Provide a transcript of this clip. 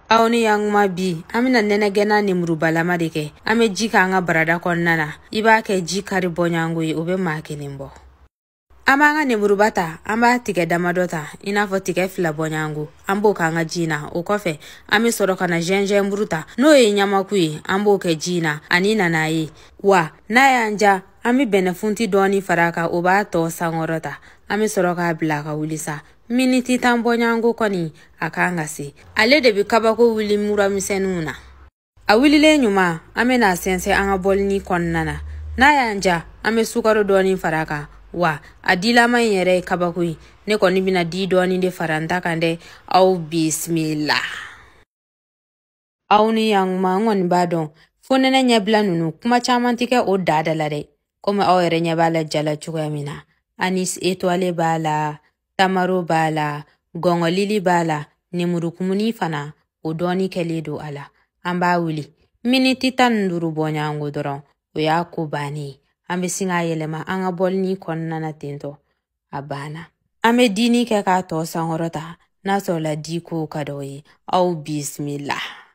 Awni yang ma bi amina nene gena ni murubala madike ame jika anga barada konnana iba ke jikari bonyangu yi ube makinimbo amanga ni murubata amba tike damadota inafo tike fila bonyangu ambo kanga jina ukofe ame soroka na jenje mburuta no ye nyama kui ambo ke jina anina na yi wa na yanja ame benefunti doni faraka uba to sangorota ame soroka blaka ulisa miniti tambonyangu koni akanga si ale de bikabako wili mura misenuna a wilile nyuma ame na sense anga bolni konnana na yanja ame sukaro doni faraka wa adila man yere kabakui ne koni bina di doni de faranta kande au bismillah awni yang ma ngon badon fonene nyebla nunu kuma chamantike o dada lade kome awere nyebala jala chugamina anis etoile bala tamaro bala gongo lili bala nemuru kumuni fana o doni keledo ala amba wuli miniti tan nduru bonyango doron o ya ko bani ambe singa yelema anga bolni konnana tento abana ame dini ke ka to sangorota na so la diko kadoyi au bismillah